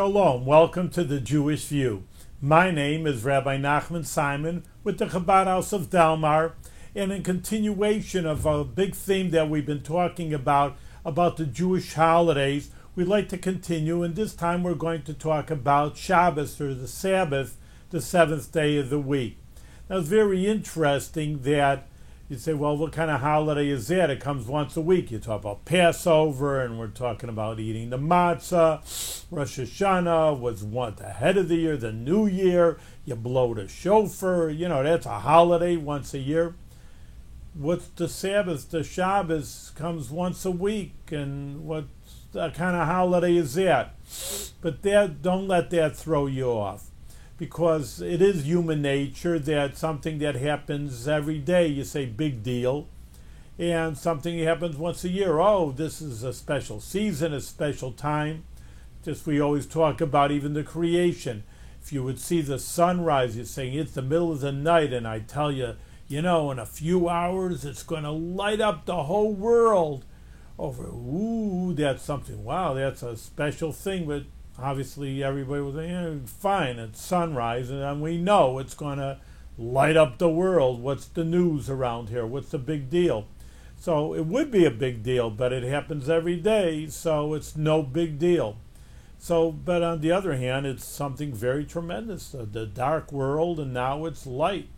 Shalom, welcome to the Jewish View. My name is Rabbi Nachman Simon with the Chabad House of Delmar, and in continuation of a big theme that we've been talking about the Jewish holidays, we'd like to continue, and this time we're going to talk about Shabbos, or the Sabbath, the seventh day of the week. Now it's very interesting that you say, well, what kind of holiday is that? It comes once a week. You talk about Passover, and we're talking about eating the matzah. Rosh Hashanah was the head of the year, the new year. You blow the shofar. That's a holiday once a year. What's the Sabbath? The Shabbos comes once a week, and what kind of holiday is that? But don't let that throw you off, because it is human nature that something that happens every day, you say big deal, and something that happens once a year, oh, this is a special season, a special time. Just we always talk about even the creation. If you would see the sunrise, you're saying it's the middle of the night, and I tell you, in a few hours it's going to light up the whole world. That's something, wow, that's a special thing, but obviously, everybody was saying, fine, it's sunrise, and we know it's going to light up the world. What's the news around here? What's the big deal? So it would be a big deal, but it happens every day, so it's no big deal. But on the other hand, it's something very tremendous, the dark world, and now it's light.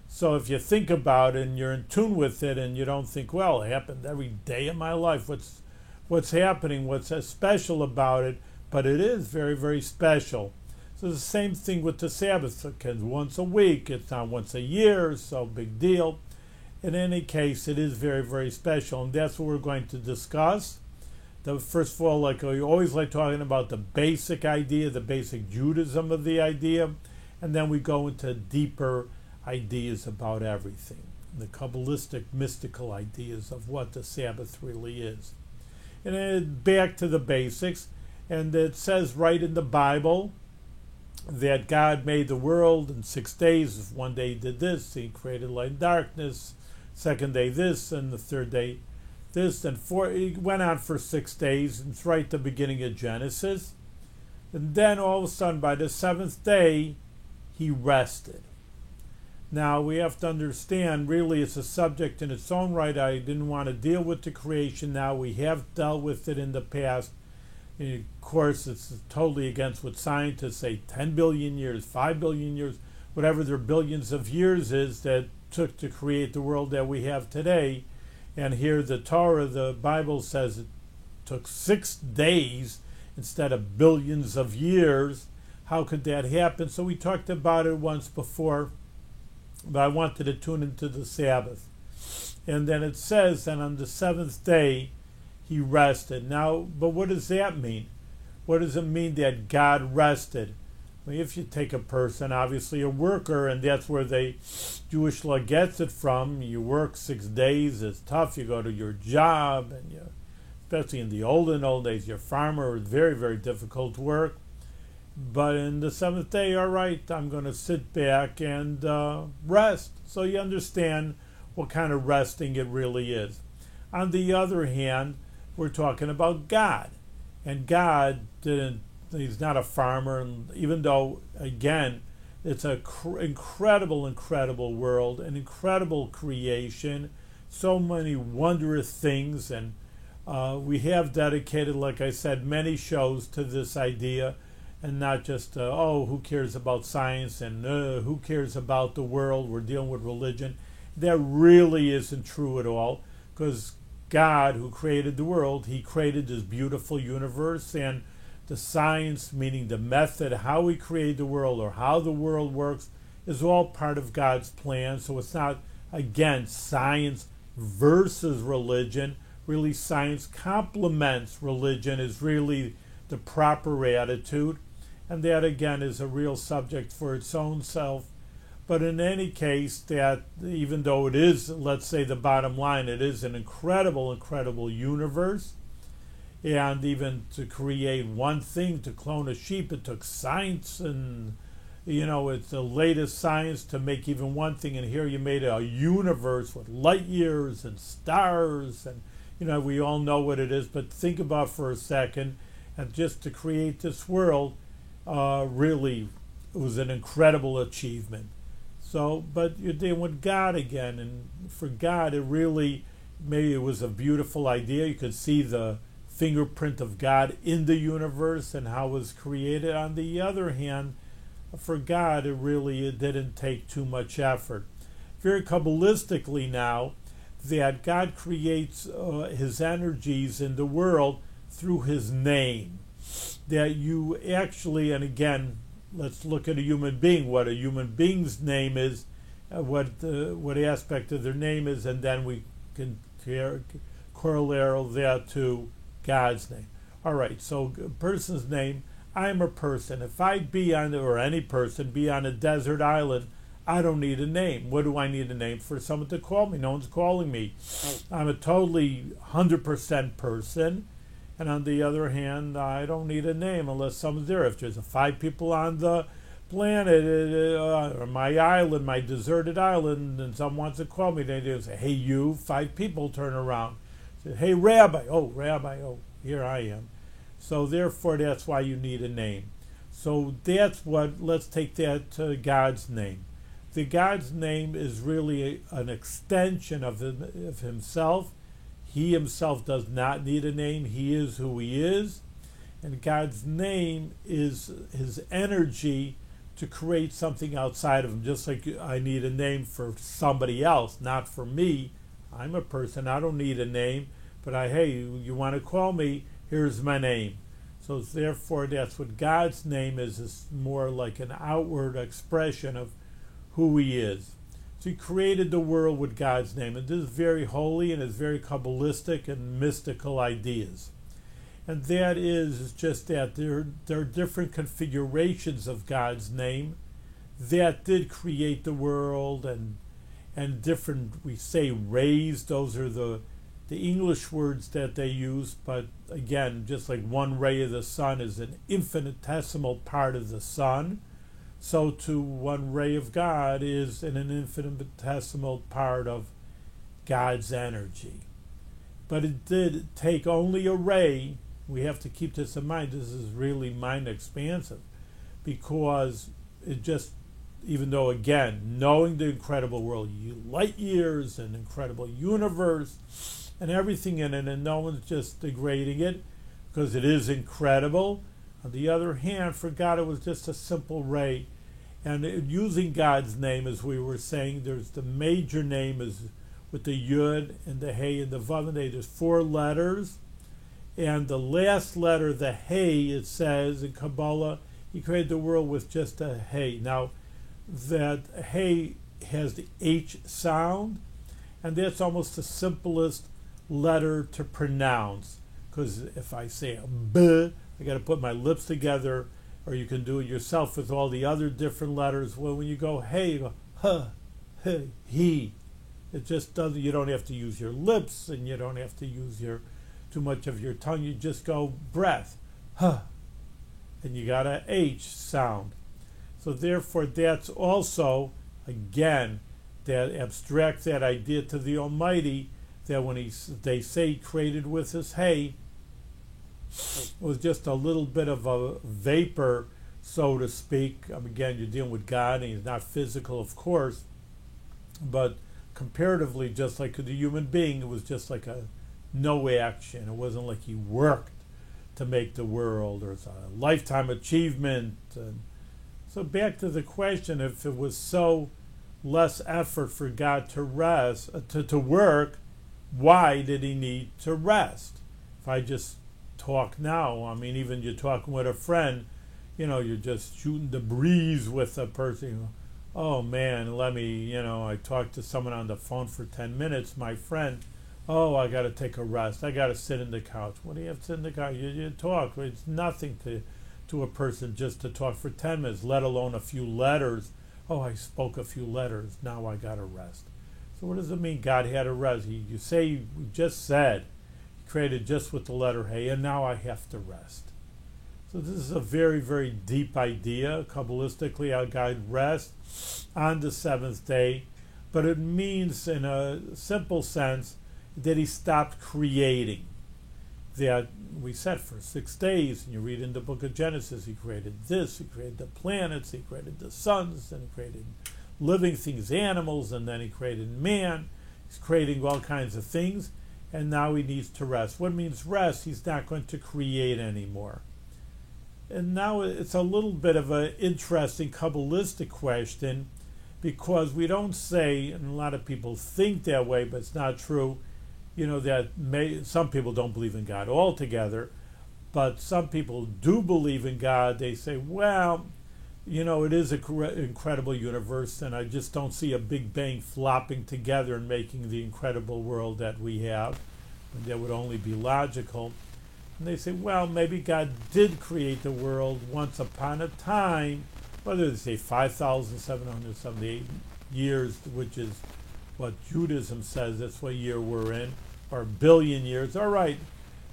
So if you think about it and you're in tune with it, and you don't think, well, it happened every day of my life, what's happening, what's special about it? But it is very, very special. So the same thing with the Sabbath. It's once a week. It's not once a year, so big deal. In any case, it is very, very special, and that's what we're going to discuss. First of all, like we always like talking about the basic idea, the basic Judaism of the idea, and then we go into deeper ideas about everything, the Kabbalistic, mystical ideas of what the Sabbath really is. And then back to the basics. And it says right in the Bible that God made the world in 6 days. One day he did this, he created light and darkness. Second day this, and the third day this, and he went on for 6 days. It's right at the beginning of Genesis. And then all of a sudden, by the seventh day, he rested. Now we have to understand, really it's a subject in its own right. I didn't want to deal with the creation now. We have dealt with it in the past. Of course, it's totally against what scientists say, 10 billion years, 5 billion years, whatever their billions of years is that took to create the world that we have today. And here the Torah, the Bible says it took 6 days instead of billions of years. How could that happen? So we talked about it once before, but I wanted to tune into the Sabbath. And then it says, and on the seventh day, he rested. Now, but what does that mean? What does it mean that God rested? Well, if you take a person, obviously a worker, and that's where Jewish law gets it from. You work 6 days, it's tough. You go to your job, and especially in the olden days, you're a farmer, it's very, very difficult work. But in the seventh day, all right, I'm going to sit back and rest. So you understand what kind of resting it really is. On the other hand, we're talking about God, and God he's not a farmer, and even though, again, it's an incredible world, an incredible creation, so many wondrous things, and we have dedicated, like I said, many shows to this idea, and not just, who cares about science, and who cares about the world, we're dealing with religion. That really isn't true at all, because God, who created the world, he created this beautiful universe, and the science, meaning the method, how he created the world or how the world works, is all part of God's plan. So it's not, again, science versus religion. Really, science complements religion is really the proper attitude. And that, again, is a real subject for its own self. But in any case, that even though it is, let's say the bottom line, it is an incredible universe. And even to create one thing, to clone a sheep, it took science, and it's the latest science to make even one thing. And here you made a universe with light years and stars, and we all know what it is. But think about for a second, and just to create this world, really, it was an incredible achievement. So, but you're dealing with God again, and for God, it really, maybe it was a beautiful idea. You could see the fingerprint of God in the universe and how it was created. On the other hand, for God, it didn't take too much effort. Very Kabbalistically now, that God creates his energies in the world through his name. That you actually, and again, let's look at a human being, what a human being's name is, what aspect of their name is, and then we can correlate that to God's name. All right, so a person's name, I'm a person. If I be on, or any person, be on a desert island, I don't need a name. What do I need a name for? Someone to call me. No one's calling me. I'm a totally 100% person. And on the other hand, I don't need a name unless someone's there. If there's 5 people on the planet, or my island, my deserted island, and someone wants to call me, they do say, hey, you, 5 people turn around. Say, hey, Rabbi, oh, here I am. So therefore, that's why you need a name. So that's what, let's take that to God's name. The God's name is really an extension of himself. He himself does not need a name. He is who he is. And God's name is his energy to create something outside of him. Just like I need a name for somebody else, not for me. I'm a person. I don't need a name. But hey, you want to call me? Here's my name. So therefore, that's what God's name is more like an outward expression of who he is. So he created the world with God's name. And this is very holy and it's very Kabbalistic and mystical ideas. And that is just that there are different configurations of God's name that did create the world, and different, we say rays, those are the English words that they use, but again, just like one ray of the sun is an infinitesimal part of the sun, so too one ray of God is an infinitesimal part of God's energy. But it did take only a ray. We have to keep this in mind. This is really mind expansive, because it just, even though again, knowing the incredible world, light years, and incredible universe, and everything in it, and no one's just degrading it, because it is incredible. On the other hand, for God, it was just a simple ray. And using God's name, as we were saying, there's the major name is with the Yud and the Hey and the Vav, and there's 4 letters. And the last letter, the Hey, it says in Kabbalah, he created the world with just a Hey. Now, that Hey has the H sound, and that's almost the simplest letter to pronounce. Because if I say a B, I got to put my lips together, or you can do it yourself with all the other different letters. Well, when you go hey, you go huh, hey, he. It just doesn't. You don't have to use your lips, and you don't have to use too much of your tongue. You just go breath, huh, and you got a H sound. So therefore, that's also again that abstracts that idea to the Almighty, that when they say he created with his hey, it was just a little bit of a vapor, so to speak. Again, you're dealing with God, and he's not physical, of course, but comparatively, just like the human being, it was just like a no action. It wasn't like he worked to make the world, or it's a lifetime achievement. And so back to the question, if it was so less effort for God to rest, to work, why did he need to rest? If I just talk now, I mean, even you're talking with a friend, you're just shooting the breeze with a person. Oh man, I talked to someone on the phone for 10 minutes, my friend. Oh, I got to take a rest. I got to sit in the couch. What do you have to sit in the couch? You talk. It's nothing to a person just to talk for 10 minutes, let alone a few letters. Oh, I spoke a few letters. Now I got to rest. So what does it mean God had a rest? You say, we just said, he created just with the letter Hey, and now I have to rest. So this is a very, very deep idea. Kabbalistically, how God rests on the 7th day, but it means in a simple sense that he stopped creating. that we said for 6 days, and you read in the book of Genesis, he created this, he created the planets, he created the suns, and he created living things, animals, and then he created man. He's creating all kinds of things, and now he needs to rest. What means rest? He's not going to create anymore. And now it's a little bit of an interesting Kabbalistic question, because we don't say, and a lot of people think that way, but it's not true, that some people don't believe in God altogether, but some people do believe in God. They say, well, it is an incredible universe, and I just don't see a Big Bang flopping together and making the incredible world that we have. And that would only be logical. And they say, well, maybe God did create the world once upon a time, whether they say 5,778 years, which is what Judaism says, that's what year we're in, or a billion years. All right,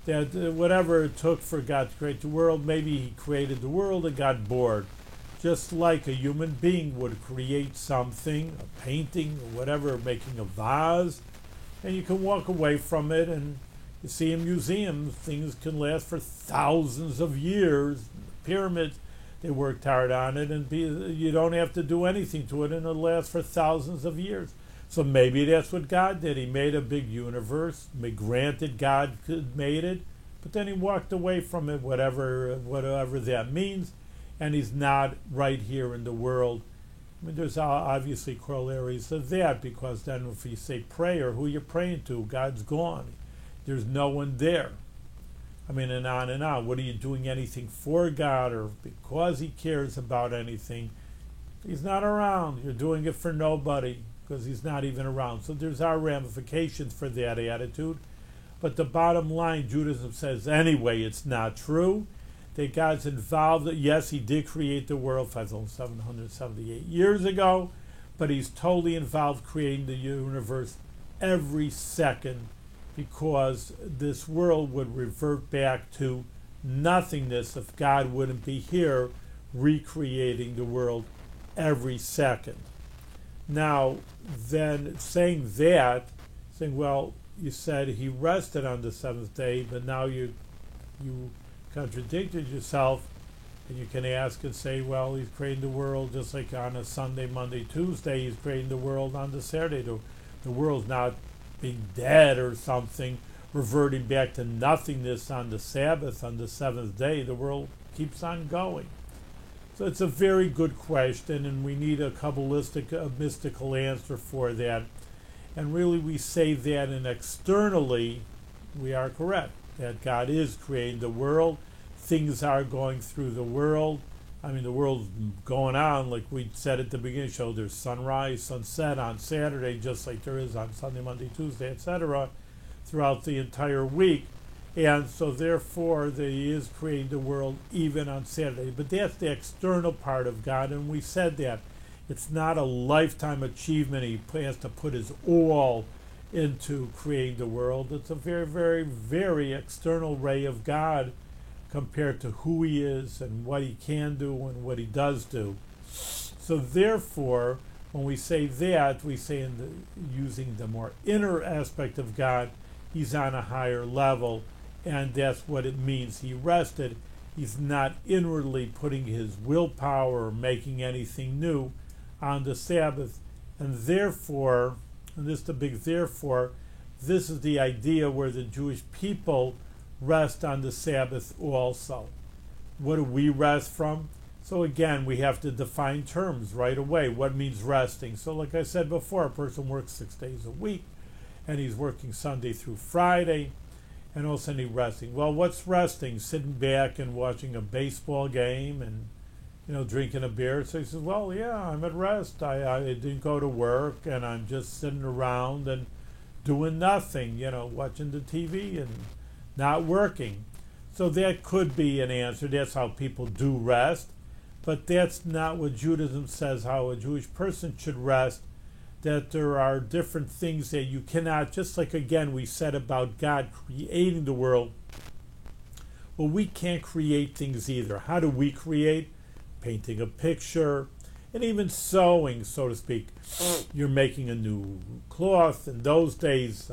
that whatever it took for God to create the world, maybe he created the world and got bored. Just like a human being would create something, a painting or whatever, making a vase, and you can walk away from it, and you see in museums, things can last for thousands of years. Pyramids, they worked hard on it, and you don't have to do anything to it, and it'll last for thousands of years. So maybe that's what God did. He made a big universe. Granted, God made it, but then he walked away from it, whatever that means, and he's not right here in the world. I mean, there's obviously corollaries of that, because then if you say prayer, who you're praying to, God's gone. There's no one there. I mean, and on and on. What are you doing anything for God or because he cares about anything? He's not around. You're doing it for nobody because he's not even around. So there's our ramifications for that attitude. But the bottom line, Judaism says anyway, it's not true that God's involved. Yes, he did create the world 5,778 years ago, but he's totally involved creating the universe every second, because this world would revert back to nothingness if God wouldn't be here recreating the world every second. Now, then saying, well, you said he rested on the seventh day, but now you contradicted yourself, and you can ask and say, well, he's creating the world just like on a Sunday, Monday, Tuesday, he's creating the world on the Saturday. The world's not being dead or something, reverting back to nothingness on the Sabbath, on the seventh day. The world keeps on going. So it's a very good question, and we need a Kabbalistic, mystical answer for that. And really we say that, and externally we are correct, that God is creating the world. Things are going through the world. I mean, the world's going on, like we said at the beginning of the show, there's sunrise, sunset on Saturday, just like there is on Sunday, Monday, Tuesday, etc., throughout the entire week. And so therefore, he is creating the world even on Saturday. But that's the external part of God, and we said that. It's not a lifetime achievement. He has to put his all into creating the world. It's a very, very, very external ray of God compared to who he is and what he can do and what he does do. So therefore, when we say that, we say using the more inner aspect of God, he's on a higher level, and that's what it means. He rested. He's not inwardly putting his willpower or making anything new on the Sabbath. And therefore, and this is the big therefore, this is the idea where the Jewish people rest on the Sabbath also. What do we rest from? So again, we have to define terms right away. What means resting? So like I said before, a person works 6 days a week, and he's working Sunday through Friday, and all of a sudden he's resting. Well, what's resting? Sitting back and watching a baseball game and, drinking a beer. So he says, well, yeah, I'm at rest. I didn't go to work, and I'm just sitting around and doing nothing, watching the TV and not working. So that could be an answer. That's how people do rest. But that's not what Judaism says how a Jewish person should rest. That there are different things that you cannot, just like again we said about God creating the world. Well, we can't create things either. How do we create? Painting a picture, and even sewing, so to speak. You're making a new cloth. In those days,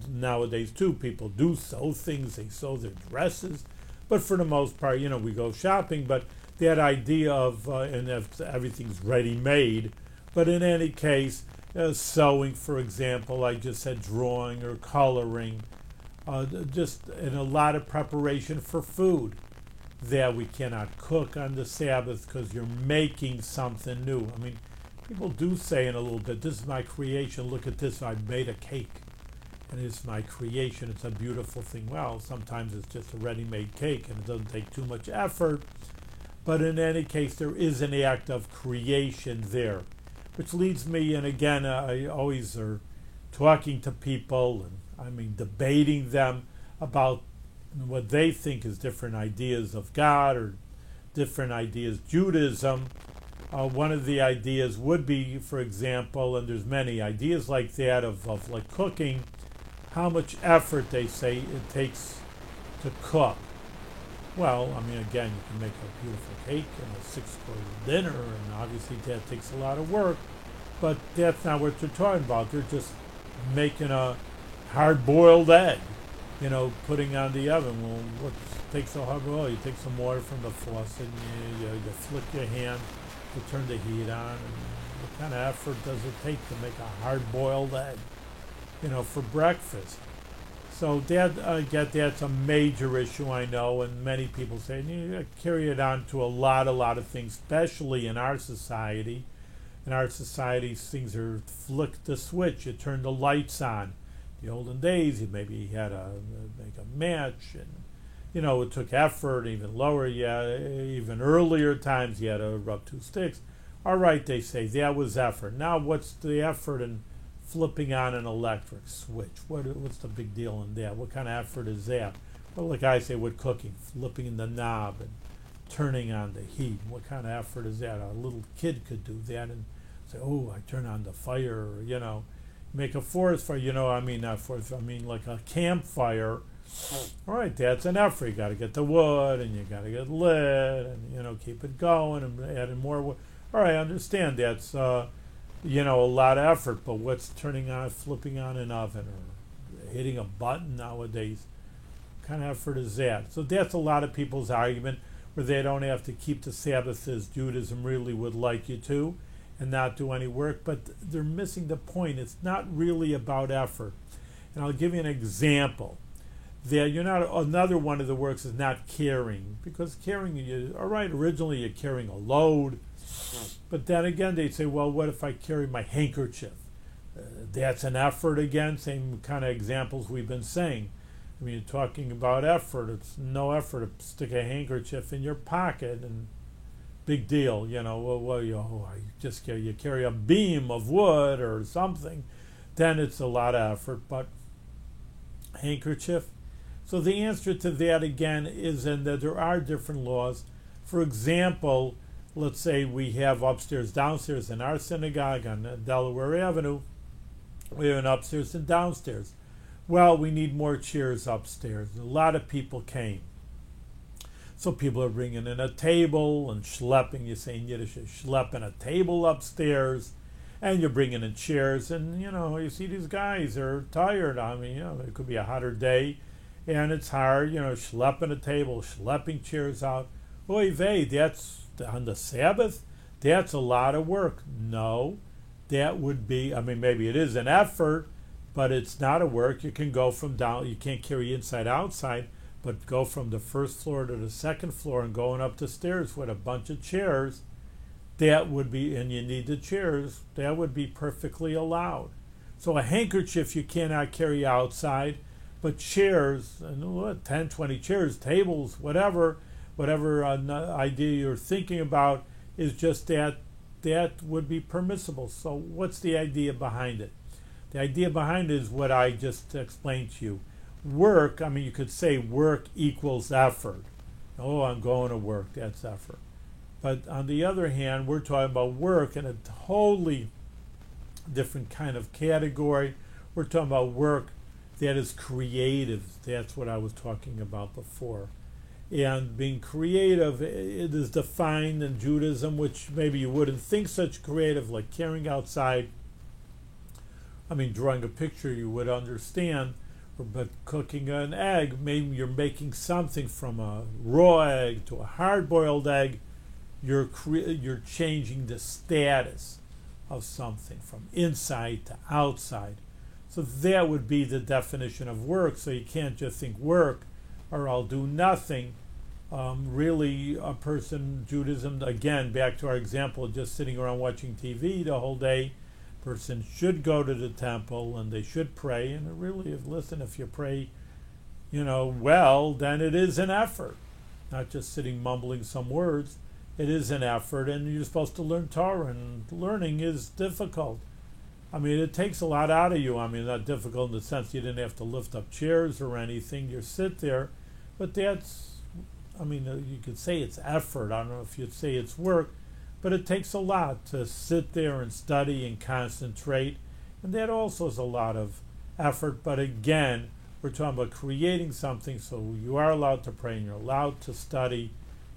nowadays too, people do sew things, they sew their dresses, but for the most part, we go shopping, but that idea of, and if everything's ready-made, but in any case, sewing, for example, I just said drawing or coloring, just in a lot of preparation for food that we cannot cook on the Sabbath because you're making something new. I mean, people do say in a little bit, this is my creation, look at this, I made a cake. And it's my creation, it's a beautiful thing. Well, sometimes it's just a ready-made cake and it doesn't take too much effort. But in any case, there is an act of creation there. Which leads me, and again, I always are talking to people, and debating them about what they think is different ideas of God or different ideas, Judaism. One of the ideas would be, for example, and there's many ideas like that of like cooking, how much effort they say it takes to cook. Well, again, you can make a beautiful cake and a 6-course dinner, and obviously that takes a lot of work, but that's not what they're talking about. They're just making a hard-boiled egg, putting on the oven. Well, what takes so hard? Well, you take some water from the faucet, and you flick your hand to turn the heat on, and what kind of effort does it take to make a hard-boiled egg, for breakfast? So that's a major issue, I know, and many people say, you carry it on to a lot of things, especially in our society. In our society, things are flick the switch, you turn the lights on. The olden days, you maybe had to make a match, and it took effort. Even lower, even earlier times, you had to rub 2 sticks. All right, they say that was effort. Now, what's the effort in flipping on an electric switch? What's the big deal in that? What kind of effort is that? Well, like I say with cooking, flipping the knob and turning on the heat. What kind of effort is that? A little kid could do that and say, oh, I turn on the fire, or, make a forest fire, not forest, like a campfire. All right, that's an effort. You got to get the wood, and you got to get lit, and, keep it going, and adding more wood. All right, I understand that's, a lot of effort, but what's turning on, flipping on an oven, or hitting a button nowadays? What kind of effort is that? So that's a lot of people's argument, where they don't have to keep the Sabbath as Judaism really would like you to, and not do any work, but they're missing the point. It's not really about effort. And I'll give you an example. Another one of the works is not carrying, because carrying, all right, originally you're carrying a load, but then again they say, well, what if I carry my handkerchief? That's an effort again, same kind of examples we've been saying. You're talking about effort. It's no effort to stick a handkerchief in your pocket, and big deal, you carry a beam of wood or something, then it's a lot of effort. But handkerchief. So the answer to that again is in that there are different laws. For example, let's say we have upstairs, downstairs in our synagogue on Delaware Avenue. We have an upstairs and downstairs. Well, we need more chairs upstairs. A lot of people came. So people are bringing in a table and schlepping, you say in Yiddish, schlepping a table upstairs, and you're bringing in chairs, and you see these guys are tired. It could be a hotter day, and it's hard, schlepping a table, schlepping chairs out. Oy vey, that's on the Sabbath? That's a lot of work. No, that would be, maybe it is an effort, but it's not a work. You can go from down, you can't carry inside, outside, but go from the first floor to the second floor and going up the stairs with a bunch of chairs, that would be, and you need the chairs, that would be perfectly allowed. So a handkerchief you cannot carry outside, but chairs, 10, 20 chairs, tables, whatever idea you're thinking about, is just that would be permissible. So what's the idea behind it? The idea behind it is what I just explained to you. Work, you could say work equals effort. Oh, I'm going to work, that's effort. But on the other hand, we're talking about work in a totally different kind of category. We're talking about work that is creative. That's what I was talking about before. And being creative, it is defined in Judaism, which maybe you wouldn't think such creative, like carrying outside I mean, drawing a picture you would understand, but cooking an egg, maybe you're making something from a raw egg to a hard-boiled egg. You're changing the status of something from inside to outside. So that would be the definition of work. So you can't just think work or I'll do nothing. Really, a person, Judaism, again, back to our example, just sitting around watching TV the whole day, person should go to the temple and they should pray. And really, listen, if you pray, well, then it is an effort, not just sitting mumbling some words. It is an effort, and you're supposed to learn Torah, and learning is difficult. I mean, it takes a lot out of you. I mean, not difficult in the sense you didn't have to lift up chairs or anything. You sit there, but you could say it's effort. I don't know if you'd say it's work, but it takes a lot to sit there and study and concentrate, and that also is a lot of effort. But again, we're talking about creating something, so you are allowed to pray and you're allowed to study,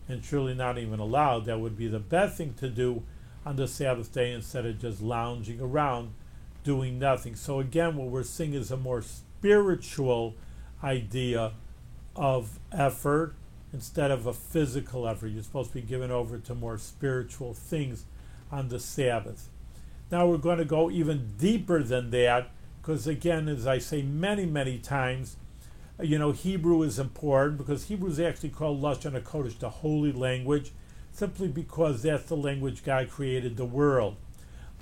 and surely not even allowed. That would be the best thing to do on the Sabbath day instead of just lounging around doing nothing. So again, what we're seeing is a more spiritual idea of effort instead of a physical effort. You're supposed to be given over to more spiritual things on the Sabbath. Now we're going to go even deeper than that, because again, as I say many, many times, Hebrew is important, because Hebrew is actually called Lashon HaKodesh, the holy language, simply because that's the language God created the world.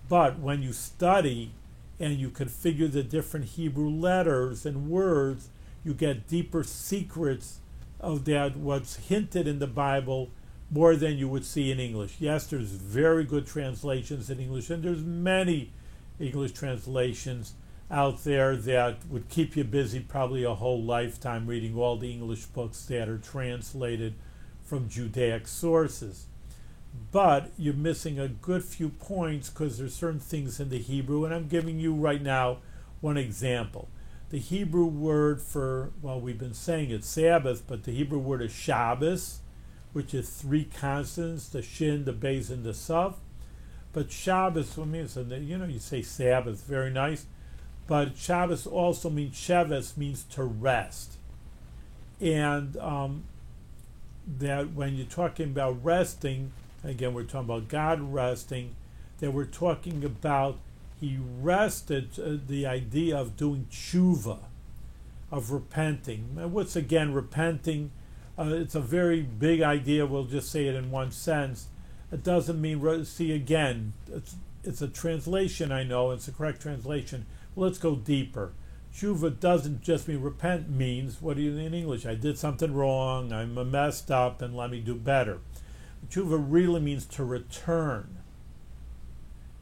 But when you study and you configure the different Hebrew letters and words, you get deeper secrets of that, what's hinted in the Bible, more than you would see in English. Yes, there's very good translations in English, and there's many English translations out there that would keep you busy probably a whole lifetime reading all the English books that are translated from Judaic sources. But you're missing a good few points, because there's certain things in the Hebrew, and I'm giving you right now one example. The Hebrew word for, we've been saying it's Sabbath, but the Hebrew word is Shabbos, which is 3 consonants, the Shin, the Beis, and the Sav. But Shabbos, you say Sabbath, very nice. But Shabbos also means, Sheves means to rest. And that when you're talking about resting, again, we're talking about God resting, that we're talking about He rested, the idea of doing tshuva, of repenting. And what's, again, repenting? It's a very big idea. We'll just say it in one sense. It doesn't mean, see, again, it's a translation, I know, it's a correct translation. Let's go deeper. Tshuva doesn't just mean repent, means, what do you in English? I did something wrong, I'm messed up, and let me do better. Tshuva really means to return,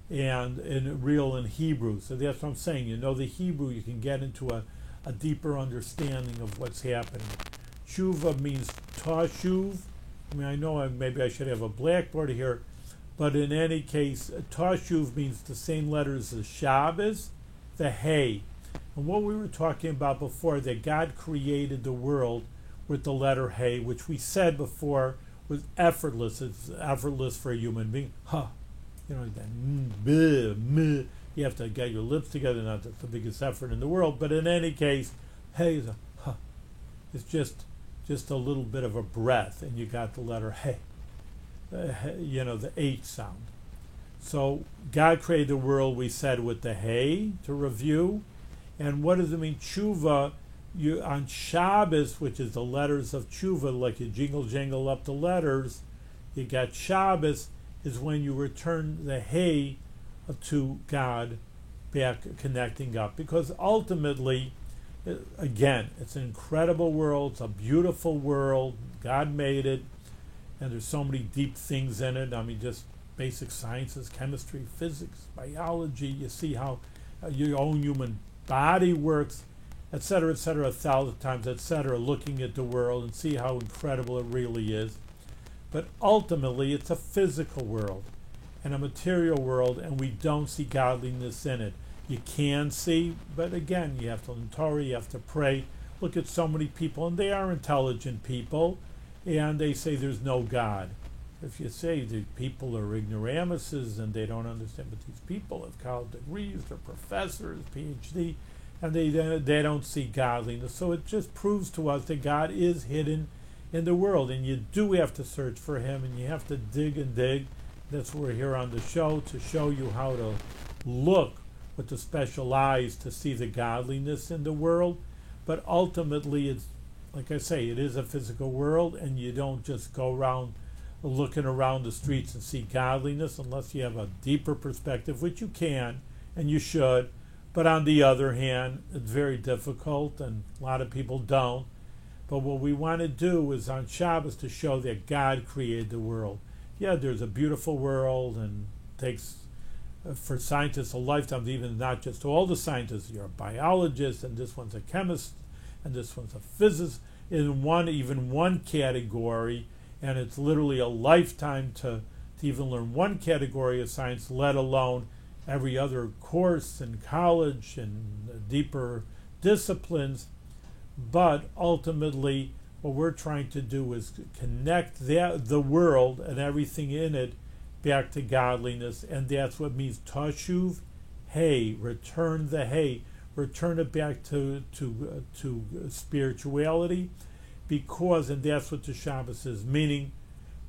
and in Hebrew. So that's what I'm saying. The Hebrew, you can get into a deeper understanding of what's happening. Tshuva means tashuv. I know maybe I should have a blackboard here, but in any case, tashuv means the same letters as Shabbos, the hay. And what we were talking about before, that God created the world with the letter hay, which we said before was effortless. It's effortless for a human being. You have to get your lips together, not that's the biggest effort in the world, but in any case, hey is it's just a little bit of a breath, and you got the letter hey, the H sound. So God created the world, we said, with the hay, to review. And what does it mean? Tshuva, on Shabbos, which is the letters of tshuva, like you jingle up the letters, you got Shabbos, is when you return the hay to God, back connecting up. Because ultimately, again, it's an incredible world, it's a beautiful world, God made it, and there's so many deep things in it. Just basic sciences, chemistry, physics, biology, you see how your own human body works, etc., 1,000 times, etc., looking at the world and see how incredible it really is. But ultimately, it's a physical world and a material world, and we don't see godliness in it. You can see, but again, you have to learn Torah, you have to pray. Look at so many people, and they are intelligent people, and they say there's no God. if you say the people are ignoramuses and they don't understand, but these people have college degrees, they're professors, PhD, and they don't see godliness. So it just proves to us that God is hidden in the world, and you do have to search for him, and you have to dig and dig. That's why we're here on the show, to show you how to look with the special eyes to see the godliness in the world. But ultimately, it's like I say, it is a physical world, and you don't just go around looking around the streets and see godliness unless you have a deeper perspective, which you can and you should. But on the other hand, it's very difficult, and a lot of people don't. But what we want to do is on Shabbos to show that God created the world. Yeah, there's a beautiful world, and it takes for scientists a lifetime, even not just all the scientists. You're a biologist, and this one's a chemist, and this one's a physicist in even one category, and it's literally a lifetime to even learn one category of science, let alone every other course in college and deeper disciplines. But ultimately, what we're trying to do is connect the world and everything in it back to godliness, and that's what means tashuv hey, return the hey, return it back to spirituality, because, and that's what the Shabbos is, meaning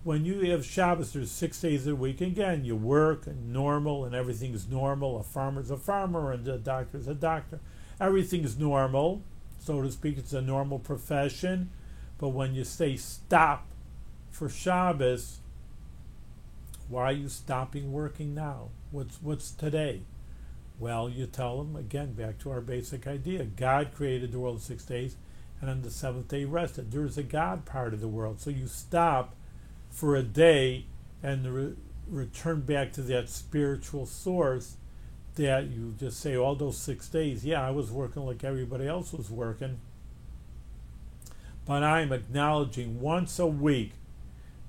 when you have Shabbos, there's 6 days a week. Again, you work and normal, and everything's normal. A farmer's a farmer, and a doctor's a doctor. Everything's normal, so to speak. It's a normal profession. But when you say stop for Shabbos, why are you stopping working now? What's today? Well, you tell them, again, back to our basic idea. God created the world in 6 days, and on the seventh day he rested. There's a God part of the world. So you stop for a day and return back to that spiritual source, that you just say all those 6 days, yeah, I was working like everybody else was working, but I'm acknowledging once a week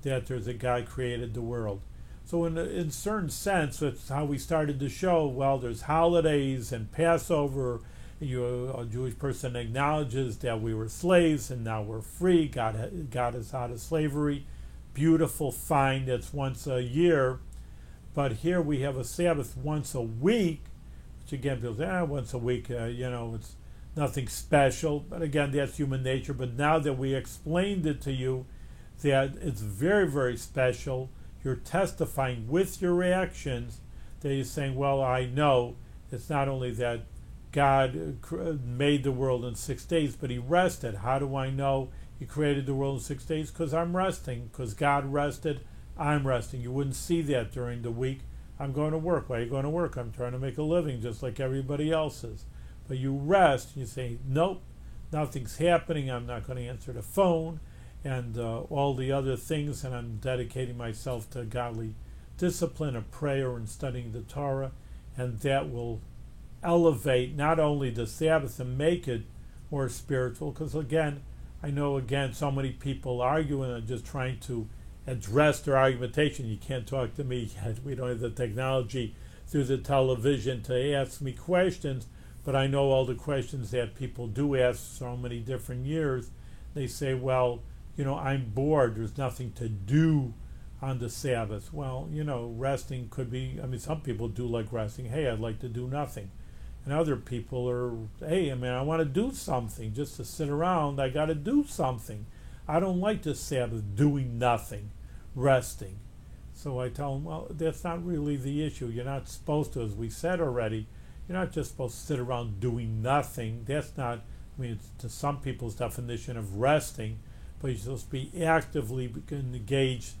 that there's a God created the world. So in a certain sense, that's how we started the show. Well, there's holidays and Passover. A Jewish person acknowledges that we were slaves and now we're free. God got us out of slavery. Beautiful, fine, that's once a year. But here we have a Sabbath once a week, which again people say, once a week, it's nothing special. But again, that's human nature. But now that we explained it to you, that it's very, very special, you're testifying with your actions that you're saying, well, I know it's not only that God made the world in 6 days, but he rested. How do I know he created the world in 6 days? Because I'm resting. Because God rested, I'm resting. You wouldn't see that during the week. I'm going to work. Why are you going to work? I'm trying to make a living just like everybody else is. But you rest. You say, nope, nothing's happening. I'm not going to answer the phone and all the other things. And I'm dedicating myself to godly discipline of prayer and studying the Torah. And that will elevate not only the Sabbath and make it more spiritual. Because again, I know, so many people arguing and just trying to address their argumentation. You can't talk to me yet. We don't have the technology through the television to ask me questions, but I know all the questions that people do ask so many different years. They say, well, I'm bored. There's nothing to do on the Sabbath. Well, resting could be, some people do like resting. Hey, I'd like to do nothing. And other people are, hey, I want to do something. Just to sit around, I got to do something. I don't like the Sabbath doing nothing, resting. So I tell them, well, that's not really the issue. You're not supposed to, as we said already, you're not just supposed to sit around doing nothing. That's not, it's to some people's definition of resting, but you're supposed to be actively engaged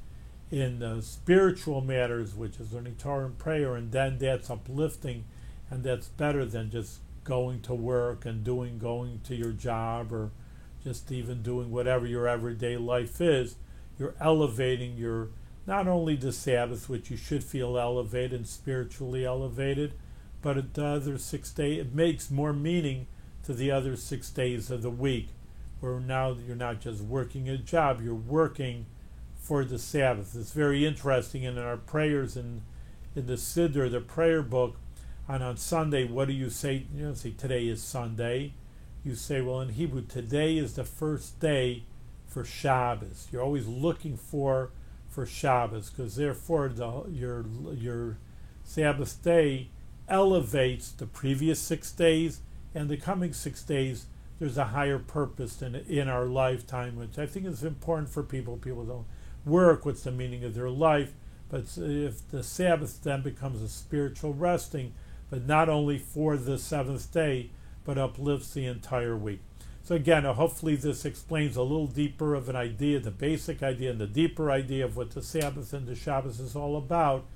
in spiritual matters, which is learning Torah and prayer, and then that's uplifting. And that's better than just going to work and going to your job, or just even doing whatever your everyday life is. You're elevating your, not only the Sabbath, which you should feel elevated and spiritually elevated, but the other 6 days, it makes more meaning to the other 6 days of the week, where now you're not just working a job, you're working for the Sabbath. It's very interesting, and in our prayers in the Siddur, the prayer book, and on Sunday, what do you say? You don't say today is Sunday. You say, well, in Hebrew, today is the first day for Shabbos. You're always looking for for Shabbos, because therefore your Sabbath day elevates the previous 6 days, and the coming 6 days there's a higher purpose in our lifetime, which I think is important for people. People don't work, what's the meaning of their life? But if the Sabbath then becomes a spiritual resting, but not only for the 7th day, but uplifts the entire week. So again, hopefully this explains a little deeper of an idea, the basic idea and the deeper idea of what the Sabbath and the Shabbos is all about,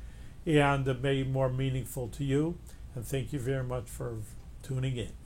and it may be more meaningful to you. And thank you very much for tuning in.